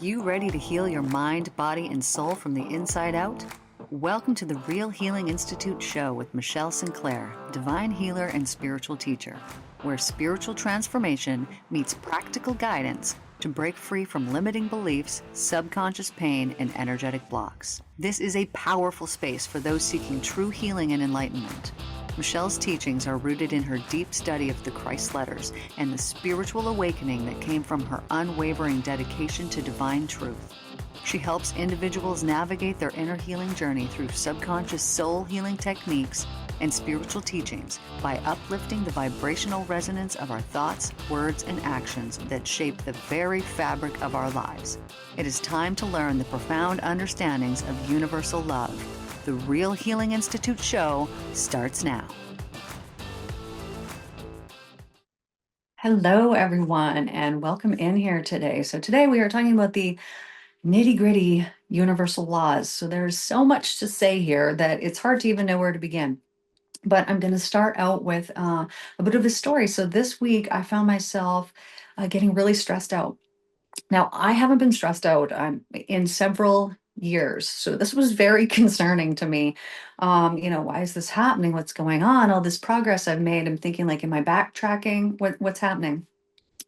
you ready to heal your mind, body, and soul from the inside out? Welcome to the Real Healing Institute show with Michelle Sinclair, divine healer and spiritual teacher, where spiritual transformation meets practical guidance to break free from limiting beliefs, subconscious pain, and energetic blocks. This is a powerful space for those seeking true healing and enlightenment. Michelle's teachings are rooted in her deep study of the Christ letters and the spiritual awakening that came from her unwavering dedication to divine truth. She helps individuals navigate their inner healing journey through subconscious soul healing techniques and spiritual teachings by uplifting the vibrational resonance of our thoughts, words, and actions that shape the very fabric of our lives. It is time to learn the profound understandings of universal love. The Real Healing Institute show starts now. Hello, everyone, and welcome in here today. So today we are talking about the nitty-gritty universal laws. So there's so much to say here that it's hard to even know where to begin. But I'm going to start out with a bit of a story. So this week I found myself getting really stressed out. Now, I haven't been stressed out in several years. So this was very concerning to me. Why is this happening? What's going on? All this progress I've made. I'm thinking, like, am I backtracking? What's happening?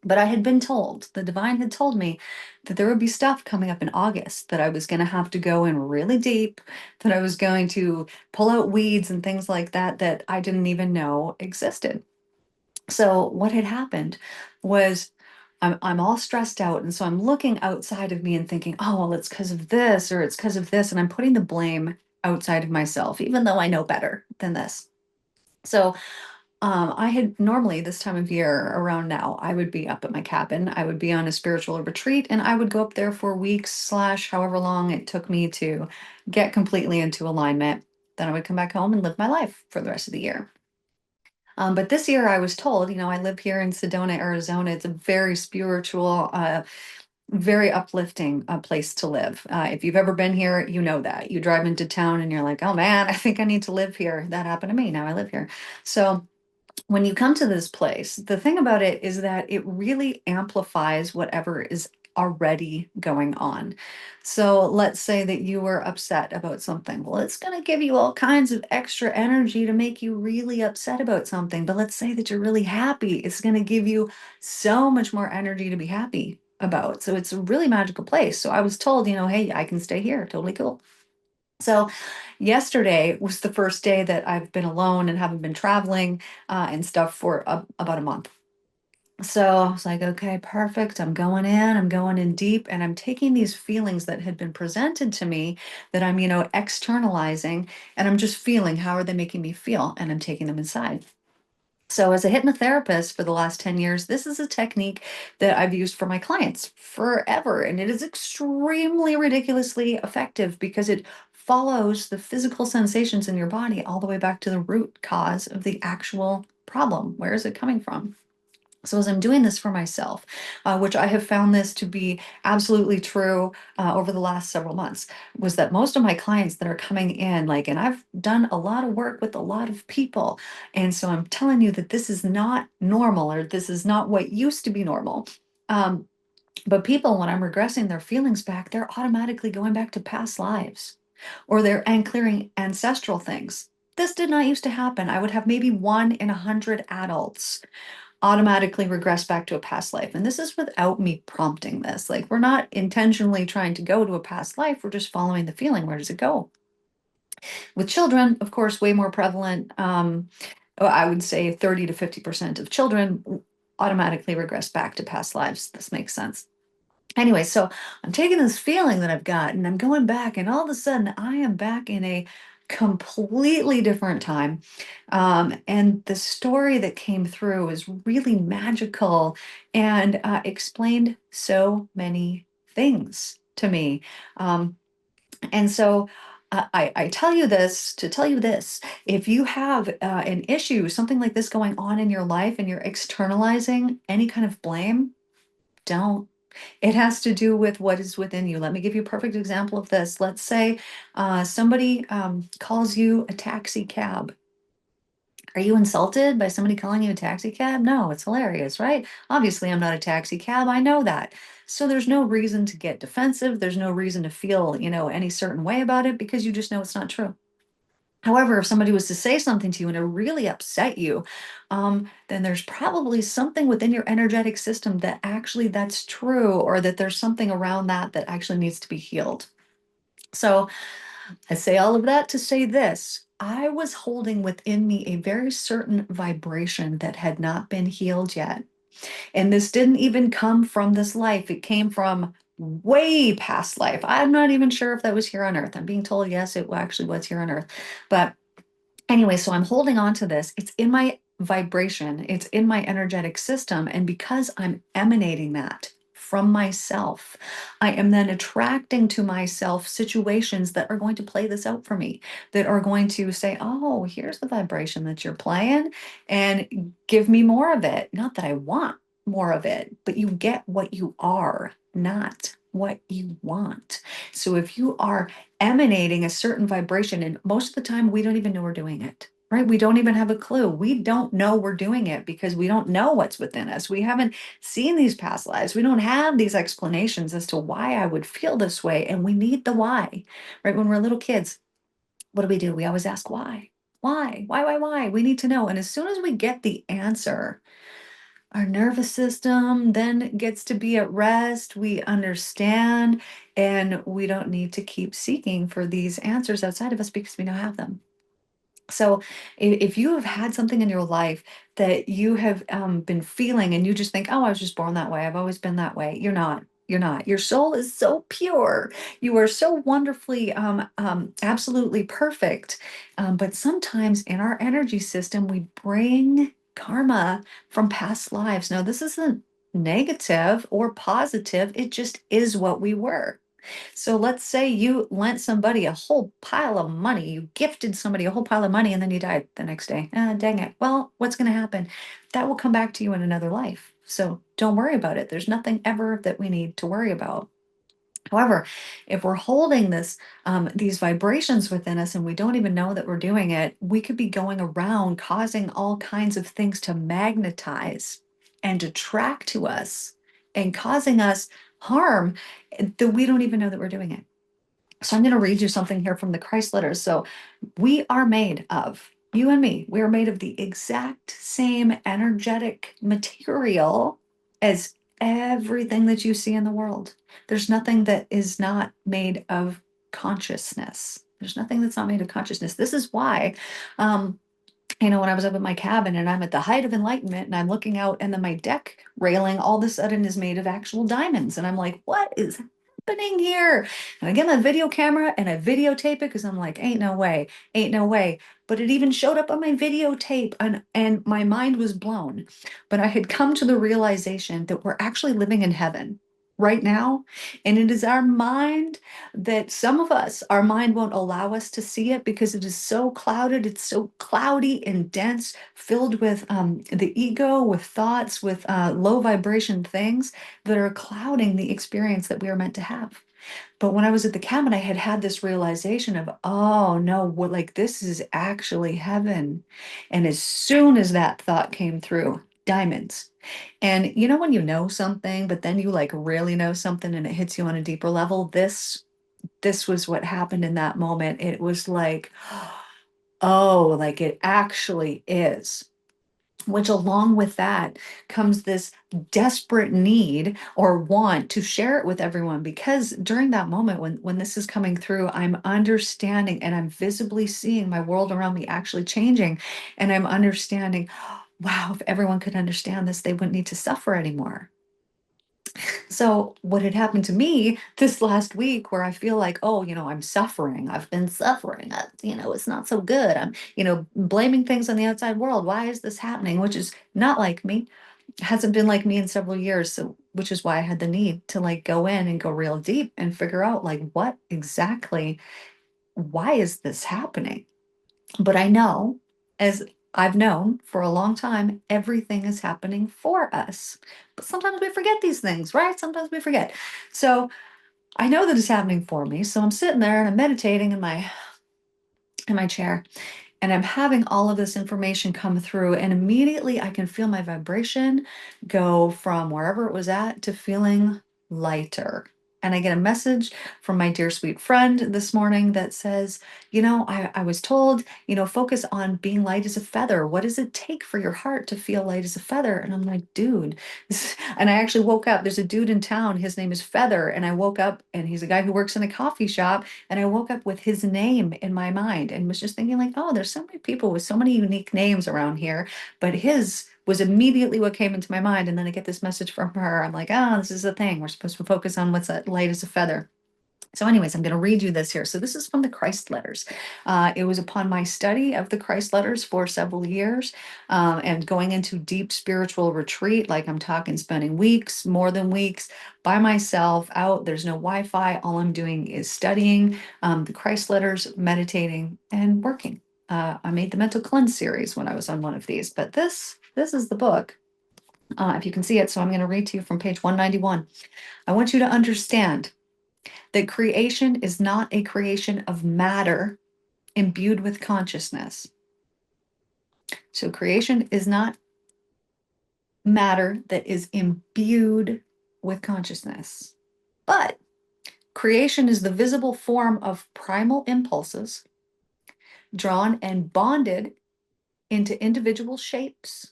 But I had been told, the divine had told me that there would be stuff coming up in August, that I was going to have to go in really deep, that I was going to pull out weeds and things like that, that I didn't even know existed. So what had happened was I'm all stressed out. And so I'm looking outside of me and thinking, oh, well, it's because of this or it's because of this. And I'm putting the blame outside of myself, even though I know better than this. So I had normally this time of year around now, I would be up at my cabin. I would be on a spiritual retreat and I would go up there for weeks slash however long it took me to get completely into alignment. Then I would come back home and live my life for the rest of the year. But this year I was told, I live here in Sedona, Arizona. It's a very spiritual, very uplifting place to live. If you've ever been here, you know that. You drive into town and you're like, oh man, I think I need to live here. That happened to me. Now I live here. So when you come to this place, the thing about it is that it really amplifies whatever is already going on. So let's say that you were upset about something. Well, it's going to give you all kinds of extra energy to make you really upset about something. But let's say that you're really happy. It's going to give you so much more energy to be happy about. So it's a really magical place. So I was told, hey, I can stay here. Totally cool. So yesterday was the first day that I've been alone and haven't been traveling and stuff for about a month. So I was like, okay, perfect. I'm going in deep, and I'm taking these feelings that had been presented to me that I'm, externalizing, and I'm just feeling how are they making me feel, and I'm taking them inside. So, as a hypnotherapist for the last 10 years, this is a technique that I've used for my clients forever. And it is extremely ridiculously effective because it follows the physical sensations in your body all the way back to the root cause of the actual problem. Where is it coming from? So as I'm doing this for myself, which I have found this to be absolutely true over the last several months, was that most of my clients that are coming in, and I've done a lot of work with a lot of people. And so I'm telling you that this is not normal, or this is not what used to be normal. Um, but people, when I'm regressing their feelings back, they're automatically going back to past lives, or they're clearing ancestral things. This did not used to happen. I would have maybe 1 in 100 adults automatically regress back to a past life. And this is without me prompting this. Like, we're not intentionally trying to go to a past life. We're just following the feeling. Where does it go? With children, of course, way more prevalent. I would say 30 to 50% of children automatically regress back to past lives. This makes sense. Anyway, so I'm taking this feeling that I've got and I'm going back, and all of a sudden I am back in a completely different time. And the story that came through is really magical and explained so many things to me. Um, and so I tell you this to tell you this. If you have an issue, something like this going on in your life, and you're externalizing any kind of blame, don't. It has to do with what is within you. Let me give you a perfect example of this. Let's say somebody calls you a taxi cab. Are you insulted by somebody calling you a taxi cab? No, it's hilarious, right? Obviously, I'm not a taxi cab. I know that. So there's no reason to get defensive. There's no reason to feel, any certain way about it because you just know it's not true. However, if somebody was to say something to you and it really upset you, then there's probably something within your energetic system that actually that's true, or that there's something around that that actually needs to be healed. So I say all of that to say this. I was holding within me a very certain vibration that had not been healed yet. And this didn't even come from this life. It came from way past life. I'm not even sure if that was here on Earth. I'm being told, yes, it actually was here on Earth. But anyway, so I'm holding on to this. It's in my vibration, it's in my energetic system. And because I'm emanating that from myself, I am then attracting to myself situations that are going to play this out for me, that are going to say, oh, here's the vibration that you're playing, and give me more of it. Not that I want more of it, but you get what you are, not what you want. So if you are emanating a certain vibration, and most of the time we don't even know we're doing it, right? We don't even have a clue. We don't know we're doing it because we don't know what's within us. We haven't seen these past lives. We don't have these explanations as to why I would feel this way, and we need the why, right? When we're little kids, what do? We always ask why. Why? We need to know. And as soon as we get the answer, our nervous system then gets to be at rest. We understand, and we don't need to keep seeking for these answers outside of us because we now have them. So if you have had something in your life that you have been feeling and you just think, oh, I was just born that way, I've always been that way, you're not. You're not. Your soul is so pure. You are so wonderfully, absolutely perfect. But sometimes in our energy system, we bring karma from past lives. Now, this isn't negative or positive, it just is what we were. So let's say you lent somebody a whole pile of money, you gifted somebody a whole pile of money, and then you died the next day. Ah, dang it. Well, what's going to happen? That will come back to you in another life. So don't worry about it. There's nothing ever that we need to worry about. However, if we're holding these vibrations within us and we don't even know that we're doing it, we could be going around causing all kinds of things to magnetize and attract to us and causing us harm that we don't even know that we're doing it. So I'm going to read you something here from the Christ letters. So we are made of, you and me, we are made of the exact same energetic material as everything that you see in the world. There's nothing that is not made of consciousness. There's nothing that's not made of consciousness. This is why, um, when I was up at my cabin and I'm at the height of enlightenment and I'm looking out, and then my deck railing all of a sudden is made of actual diamonds. And I'm like, what is happening here? And I get my video camera and I videotape it because I'm like, ain't no way, ain't no way. But it even showed up on my videotape, and my mind was blown. But I had come to the realization that we're actually living in heaven right now. And it is our mind that some of us, our mind won't allow us to see it because it is so clouded, it's so cloudy and dense, filled with the ego, with thoughts, with low vibration things that are clouding the experience that we are meant to have. But when I was at the cabin, I had had this realization of, oh no, what, like this is actually heaven. And as soon as that thought came through, diamonds. And when you know something, but then you like really know something and it hits you on a deeper level, this was what happened in that moment. It was like, oh, like it actually is. Which, along with that, comes this desperate need or want to share it with everyone. Because during that moment, when this is coming through, I'm understanding and I'm visibly seeing my world around me actually changing. And I'm understanding, wow, if everyone could understand this, they wouldn't need to suffer anymore. So what had happened to me this last week, where I feel like, oh, I'm suffering. I've been suffering. It's not so good. I'm, blaming things on the outside world. Why is this happening? Which is not like me. Hasn't been like me in several years. So, which is why I had the need to like go in and go real deep and figure out like what exactly, why is this happening? But I know, as I've known for a long time, everything is happening for us. But sometimes we forget these things, right? Sometimes we forget. So I know that it's happening for me. So I'm sitting there and I'm meditating in my chair. And I'm having all of this information come through, and immediately I can feel my vibration go from wherever it was at to feeling lighter. And I get a message from my dear sweet friend this morning that says, I was told, focus on being light as a feather. What does it take for your heart to feel light as a feather? And I'm like, dude, and I actually woke up. There's a dude in town. His name is Feather. And I woke up and he's a guy who works in a coffee shop. And I woke up with his name in my mind and was just thinking, like, oh, there's so many people with so many unique names around here. But his was immediately what came into my mind. And then I get this message from her. I'm like, oh, this is the thing. We're supposed to focus on what's light as a feather. So, anyways, I'm going to read you this here. So, this is from the Christ letters. It was upon my study of the Christ letters for several years and going into deep spiritual retreat, like I'm talking spending weeks, more than weeks by myself out. There's no Wi Fi. All I'm doing is studying the Christ letters, meditating, and working. I made the mental cleanse series when I was on one of these, but this is the book. If you can see it, so I'm going to read to you from page 191. I want you to understand that creation is not a creation of matter imbued with consciousness. So creation is not matter that is imbued with consciousness, but creation is the visible form of primal impulses drawn and bonded into individual shapes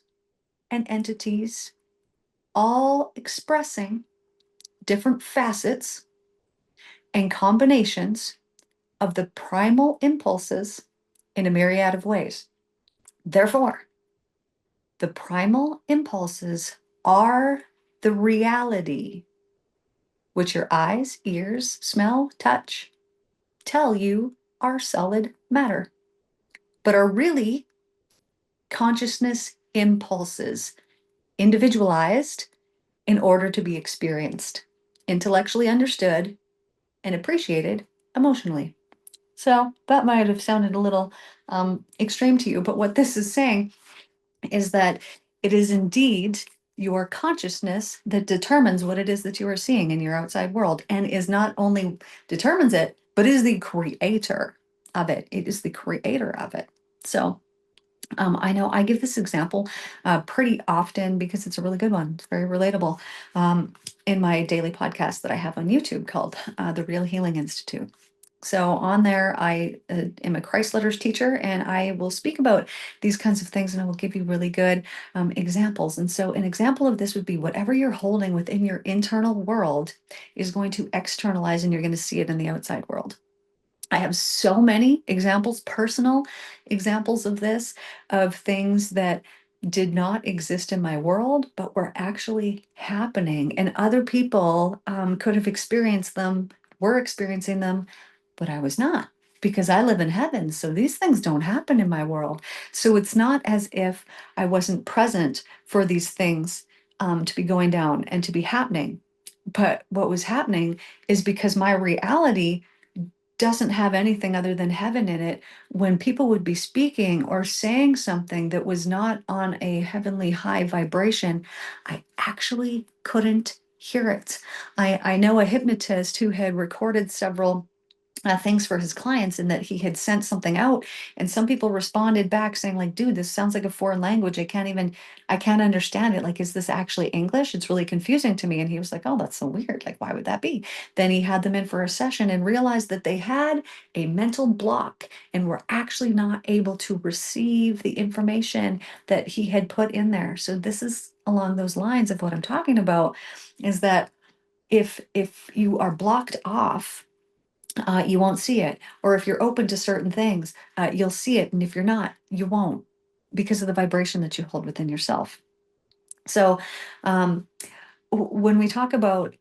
and entities, all expressing different facets and combinations of the primal impulses in a myriad of ways. Therefore, the primal impulses are the reality which your eyes, ears, smell, touch tell you are solid matter, but are really consciousness impulses, individualized in order to be experienced, intellectually understood, and appreciated emotionally. So that might have sounded a little extreme to you, but what this is saying is that it is indeed your consciousness that determines what it is that you are seeing in your outside world, and is not only determines it, but is the creator of it. It is the creator of it. So I know I give this example pretty often because it's a really good one. It's very relatable in my daily podcast that I have on YouTube called The Real Healing Institute. So on there, I am a Christ Letters teacher, and I will speak about these kinds of things, and I will give you really good examples. And so an example of this would be whatever you're holding within your internal world is going to externalize, and you're going to see it in the outside world. I have so many examples, personal examples of this, of things that did not exist in my world, but were actually happening. And other people could have experienced them, were experiencing them, but I was not, because I live in heaven. So these things don't happen in my world. So it's not as if I wasn't present for these things to be going down and to be happening. But what was happening is because my reality doesn't have anything other than heaven in it. When people would be speaking or saying something that was not on a heavenly high vibration, I actually couldn't hear it. I know a hypnotist who had recorded several things for his clients, and that he had sent something out, and some people responded back saying, like, dude, this sounds like a foreign language. I can't understand it. Like, is this actually English? It's really confusing to me. And he was like, oh, that's so weird. Like, why would that be? Then he had them in for a session and realized that they had a mental block and were actually not able to receive the information that he had put in there. So this is along those lines of what I'm talking about, is that if you are blocked off, you won't see it. Or if you're open to certain things, you'll see it. And if you're not, you won't, because of the vibration that you hold within yourself. So um, when we talk about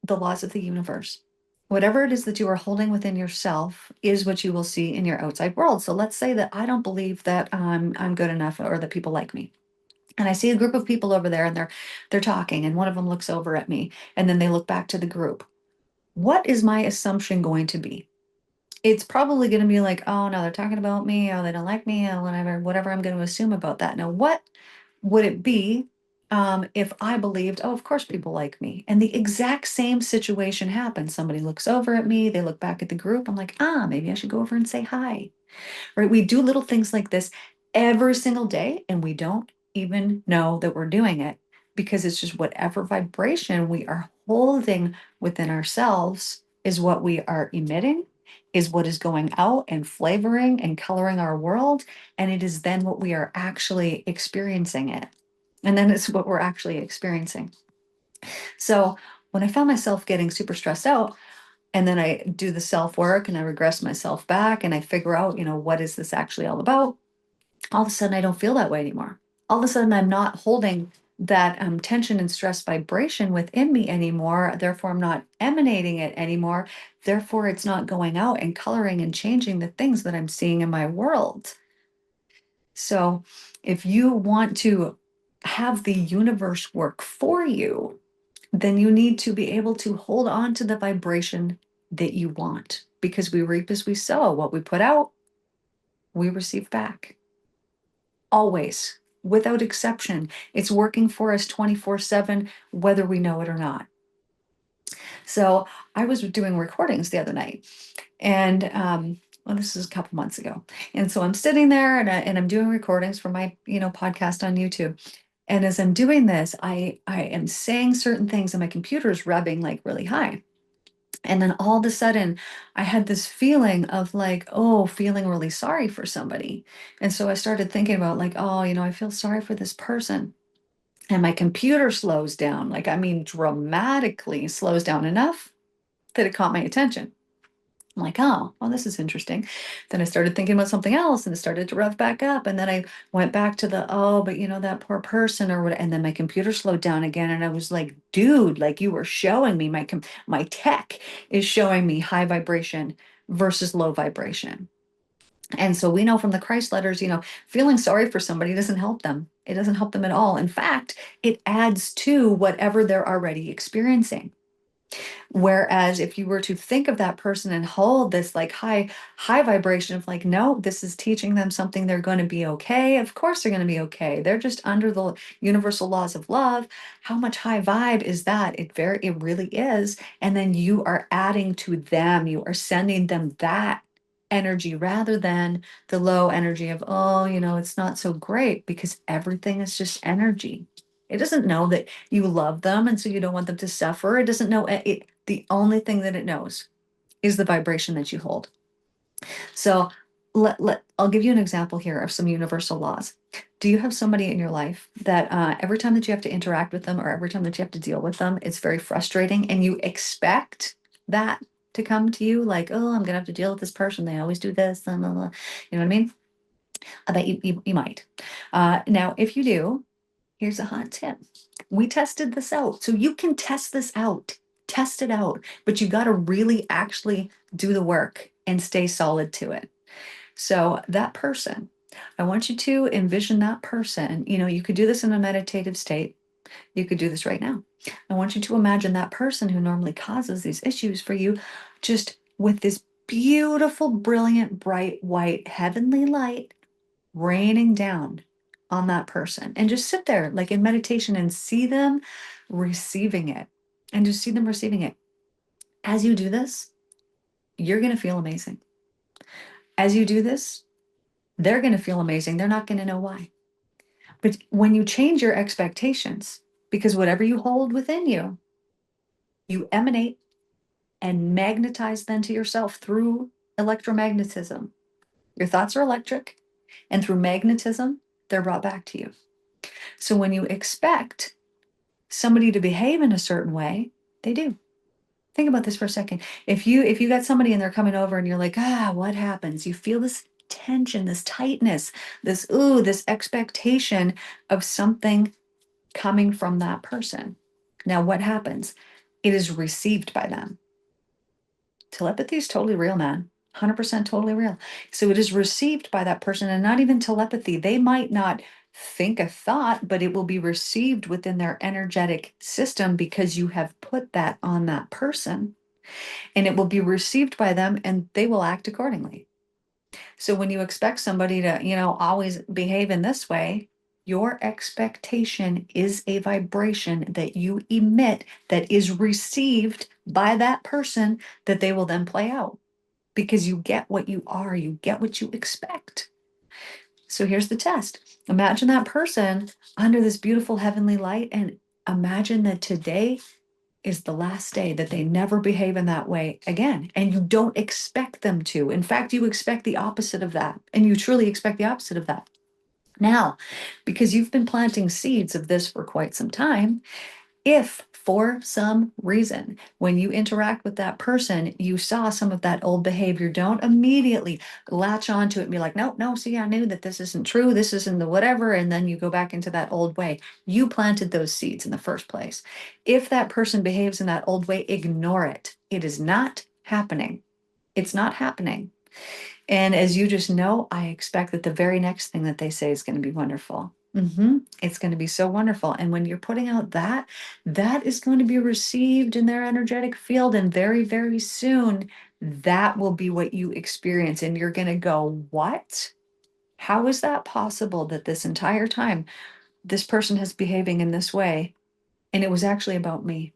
the laws of the universe, whatever it is that you are holding within yourself is what you will see in your outside world. So let's say that I don't believe that I'm good enough, or that people like me. And I see a group of people over there, and they're talking, and one of them looks over at me, and then they look back to the group. What is my assumption going to be? It's probably going to be like, oh no, they're talking about me, oh, they don't like me, or whatever I'm going to assume about that. Now, what would it be if I believed, oh, of course people like me, and the exact same situation happens. Somebody looks over at me, they look back at the group. I'm like, maybe I should go over and say hi. Right? We do little things like this every single day, and we don't even know that we're doing it because it's just whatever vibration we are holding within ourselves is what we are emitting, is what is going out and flavoring and coloring our world. And it is then what we are actually experiencing it. And then it's what we're actually experiencing. So when I found myself getting super stressed out, and then I do the self work and I regress myself back and I figure out, what is this actually all about? All of a sudden, I don't feel that way anymore. All of a sudden, I'm not holding that tension and stress vibration within me anymore. Therefore, I'm not emanating it anymore. Therefore, it's not going out and coloring and changing the things that I'm seeing in my world. So, if you want to have the universe work for you, then you need to be able to hold on to the vibration that you want, because we reap as we sow. What we put out, we receive back. Always, without exception. It's working for us 24/7, whether we know it or not. So I was doing recordings the other night, and well, this is a couple months ago. And so I'm sitting there and I'm doing recordings for my, podcast on YouTube. And as I'm doing this, I am saying certain things and my computer is revving like really high. And then all of a sudden, I had this feeling of like, oh, feeling really sorry for somebody. And so I started thinking about like, oh, I feel sorry for this person. And my computer slows down, like, I mean, dramatically slows down enough that it caught my attention. I'm like, oh, well, this is interesting. Then I started thinking about something else and it started to rev back up. And then I went back to the, oh, but that poor person or what. And then my computer slowed down again. And I was like, dude, like you were showing me, my tech is showing me high vibration versus low vibration. And so we know from the Christ letters, feeling sorry for somebody doesn't help them. It doesn't help them at all. In fact, it adds to whatever they're already experiencing. Whereas if you were to think of that person and hold this like high vibration of like, no, this is teaching them something, they're going to be okay. Of course they're going to be okay. They're just under the universal laws of love. How much high vibe is that? It really is. And then you are adding to them, you are sending them that energy rather than the low energy of, oh, it's not so great, because everything is just energy. It doesn't know that you love them and so you don't want them to suffer. It doesn't know it. The only thing that it knows is the vibration that you hold. So I'll give you an example here of some universal laws. Do you have somebody in your life that every time that you have to interact with them or every time that you have to deal with them, it's very frustrating and you expect that to come to you like, oh, I'm gonna have to deal with this person. They always do this, blah, blah, blah. You know what I mean? I bet you might. Now, if you do, here's a hot tip. We tested this out. So you can test this out, test it out, but you got to really actually do the work and stay solid to it. So that person, I want you to envision that person. You could do this in a meditative state. You could do this right now. I want you to imagine that person who normally causes these issues for you, just with this beautiful, brilliant, bright, white, heavenly light raining down on that person, and just sit there like in meditation and see them receiving it, and just see them receiving it. As you do this, you're going to feel amazing. As you do this, they're going to feel amazing. They're not going to know why. But when you change your expectations, because whatever you hold within you, you emanate and magnetize then to yourself through electromagnetism. Your thoughts are electric, and through magnetism, they're brought back to you. So when you expect somebody to behave in a certain way, they do. Think about this for a second. If you got somebody and they're coming over and you're like, what happens? You feel this tension, this tightness, this expectation of something coming from that person. Now, what happens? It is received by them. Telepathy is totally real, man. 100% totally real. So it is received by that person, and not even telepathy. They might not think a thought, but it will be received within their energetic system because you have put that on that person, and it will be received by them and they will act accordingly. So when you expect somebody to, always behave in this way, Your expectation is a vibration that you emit that is received by that person that they will then play out because you get what you are, you get what you expect. So here's the test. Imagine that person under this beautiful heavenly light and imagine that today is the last day, that they never behave in that way again. And you don't expect them to. In fact, you expect the opposite of that. And you truly expect the opposite of that. Now, because you've been planting seeds of this for quite some time, if for some reason, when you interact with that person, you saw some of that old behavior, don't immediately latch onto it and be like, no, no, see, I knew that this isn't true. This isn't the whatever. And then you go back into that old way. You planted those seeds in the first place. If that person behaves in that old way, ignore it. It is not happening. It's not happening. And as you just know, I expect that the very next thing that they say is going to be wonderful. It's going to be so wonderful. And when you're putting out that, that is going to be received in their energetic field. And very, very soon, that will be what you experience. And you're going to go, what? How is that possible that this entire time this person is behaving in this way? And it was actually about me.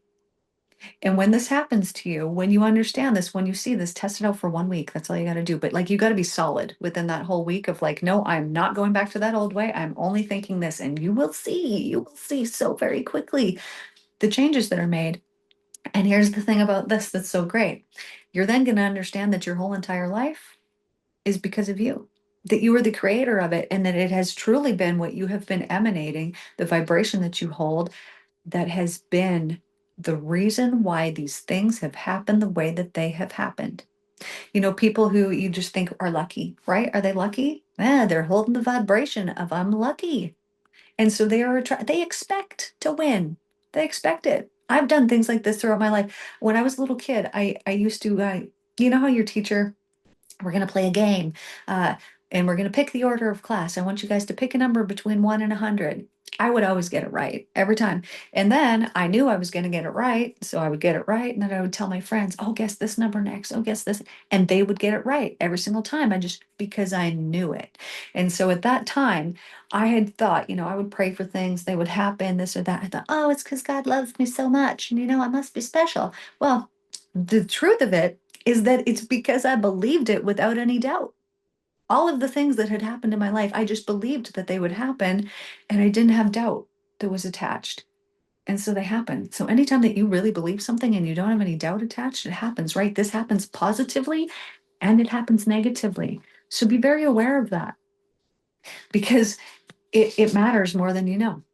And when this happens to you, when you understand this, when you see this, test it out for 1 week. That's all you got to do. But like, you got to be solid within that whole week of like, no, I'm not going back to that old way. I'm only thinking this. And you will see so very quickly the changes that are made. And here's the thing about this that's so great. You're then going to understand that your whole entire life is because of you, that you are the creator of it, and that it has truly been what you have been emanating, the vibration that you hold that has been the reason why these things have happened the way that they have happened. You know, people who you just think are lucky, right? Are they lucky? Yeah, they're holding the vibration of I'm lucky. And so they expect to win. They expect it. I've done things like this throughout my life. When I was a little kid, I used to, you know how your teacher, we're going to play a game, uh, and we're going to pick the order of class. I want you guys to pick a number between 1 and 100. I would always get it right every time. And then I knew I was going to get it right. So I would get it right. And then I would tell my friends, oh, guess this number next. Oh, guess this. And they would get it right every single time. Because I knew it. And so at that time, I had thought, I would pray for things, they would happen, this or that. I thought, oh, it's because God loves me so much. And, I must be special. Well, the truth of it is that it's because I believed it without any doubt. All of the things that had happened in my life, I just believed that they would happen, and I didn't have doubt that was attached. And so they happen. So anytime that you really believe something and you don't have any doubt attached, it happens, right? This happens positively and it happens negatively. So be very aware of that because it matters more than you know.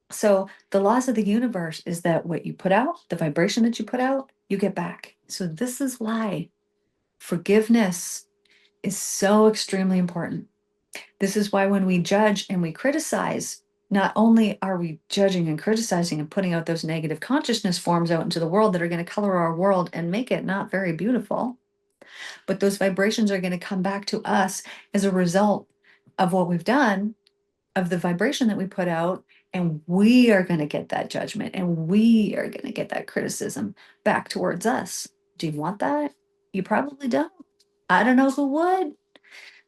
So the laws of the universe is that what you put out, the vibration that you put out, you get back. So this is why forgiveness is so extremely important. This is why when we judge and we criticize, not only are we judging and criticizing and putting out those negative consciousness forms out into the world that are going to color our world and make it not very beautiful, but those vibrations are going to come back to us as a result of what we've done, of the vibration that we put out, and we are going to get that judgment and we are going to get that criticism back towards us. Do you want that? You probably don't. I don't know who would.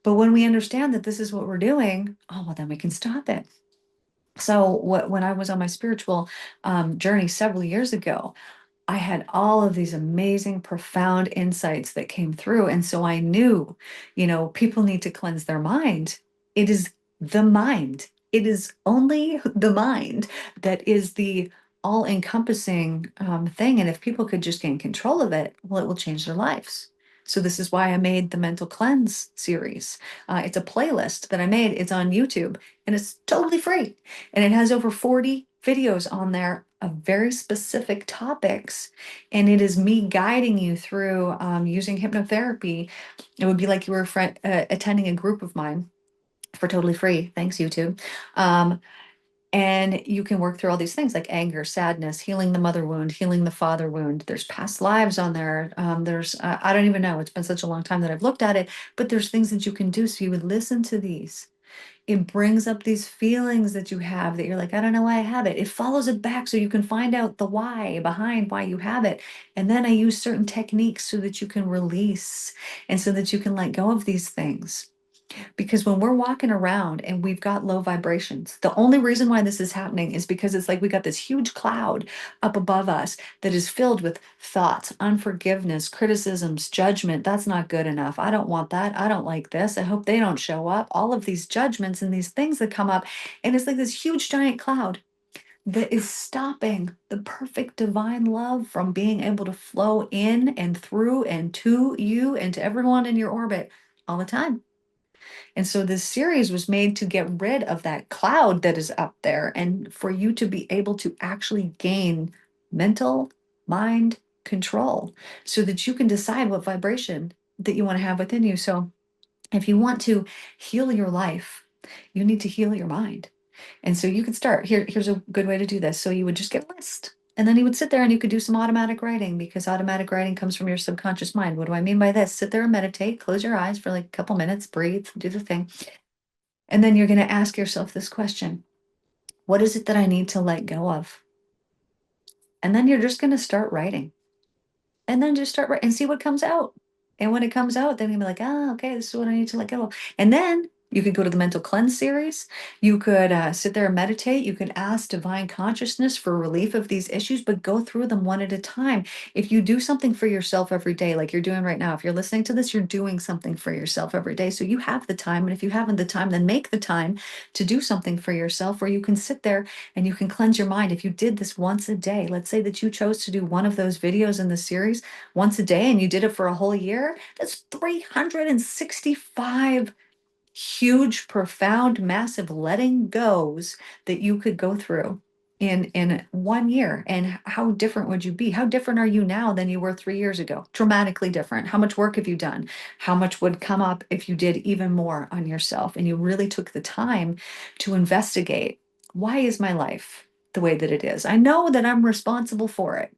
But when we understand that this is what we're doing, oh, well, then we can stop it. So when I was on my spiritual journey several years ago, I had all of these amazing, profound insights that came through. And so I knew, people need to cleanse their mind. It is the mind. It is only the mind that is the all-encompassing thing. And if people could just gain control of it, well, it will change their lives. So this is why I made the mental cleanse series. It's a playlist that I made. It's on YouTube and it's totally free. And it has over 40 videos on there of very specific topics. And it is me guiding you through using hypnotherapy. It would be like you were attending a group of mine for totally free. Thanks, YouTube. And you can work through all these things like anger, sadness, healing the mother wound, healing the father wound. There's past lives on there. I don't even know. It's been such a long time that I've looked at it, but there's things that you can do. So you would listen to these. It brings up these feelings that you have that you're like, I don't know why I have it. It follows it back so you can find out the why behind why you have it. And then I use certain techniques so that you can release and so that you can let go of these things. Because when we're walking around and we've got low vibrations, the only reason why this is happening is because it's like we got this huge cloud up above us that is filled with thoughts, unforgiveness, criticisms, judgment. That's not good enough. I don't want that. I don't like this. I hope they don't show up. All of these judgments and these things that come up. And it's like this huge giant cloud that is stopping the perfect divine love from being able to flow in and through and to you and to everyone in your orbit all the time. And so this series was made to get rid of that cloud that is up there and for you to be able to actually gain mental mind control so that you can decide what vibration that you want to have within you. So if you want to heal your life, you need to heal your mind. And so you could start here's a good way to do this. So you would just get a list. And then you would sit there and you could do some automatic writing because automatic writing comes from your subconscious mind. What do I mean by this? Sit there and meditate, close your eyes for like a couple minutes, breathe, do the thing. And then you're going to ask yourself this question: what is it that I need to let go of? And then you're just going to start writing. And then just start writing and see what comes out. And when it comes out, then you'll be like, oh, okay, this is what I need to let go of. And then you could go to the mental cleanse series. You could sit there and meditate. You could ask divine consciousness for relief of these issues, but go through them one at a time. If you do something for yourself every day, like you're doing right now, if you're listening to this, you're doing something for yourself every day. So you have the time. And if you haven't the time, then make the time to do something for yourself where you can sit there and you can cleanse your mind. If you did this once a day, let's say that you chose to do one of those videos in the series once a day and you did it for a whole year, that's 365 huge, profound, massive letting goes that you could go through in 1 year. And how different would you be? How different are you now than you were 3 years ago? Dramatically different. How much work have you done? How much would come up if you did even more on yourself and you really took the time to investigate, why is my life the way that it is? I know that I'm responsible for it.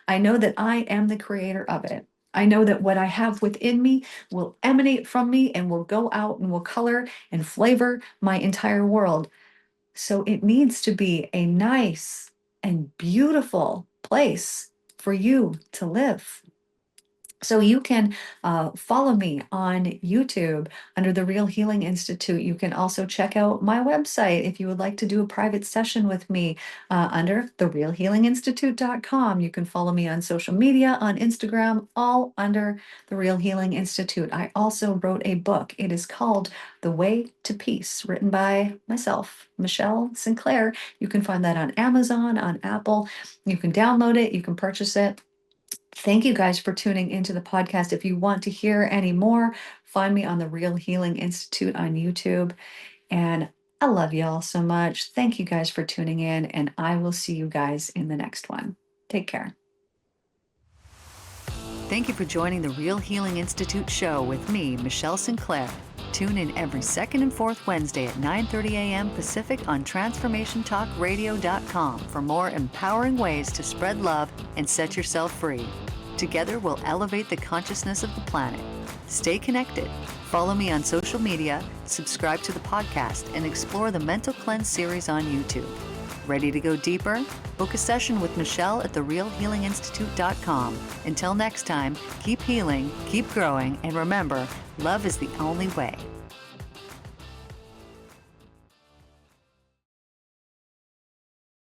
I know that I am the creator of it. I know that what I have within me will emanate from me and will go out and will color and flavor my entire world. So it needs to be a nice and beautiful place for you to live. So you can follow me on YouTube under the Real Healing Institute. You can also check out my website if you would like to do a private session with me under therealhealinginstitute.com. You can follow me on social media, on Instagram, all under the Real Healing Institute. I also wrote a book. It is called The Way to Peace, written by myself, Michelle Sinclair. You can find that on Amazon, on Apple. You can download it, you can purchase it. Thank you guys for tuning into the podcast. If you want to hear any more, find me on the Real Healing Institute on YouTube. And I love you all so much. Thank you guys for tuning in, and I will see you guys in the next one. Take care. Thank you for joining the Real Healing Institute show with me, Michelle Sinclair. Tune in every second and fourth Wednesday at 9:30 a.m. Pacific on TransformationTalkRadio.com for more empowering ways to spread love and set yourself free. Together, we'll elevate the consciousness of the planet. Stay connected. Follow me on social media, subscribe to the podcast, and explore the Mental Cleanse series on YouTube. Ready to go deeper? Book a session with Michelle at therealhealinginstitute.com. Until next time, keep healing, keep growing, and remember, love is the only way.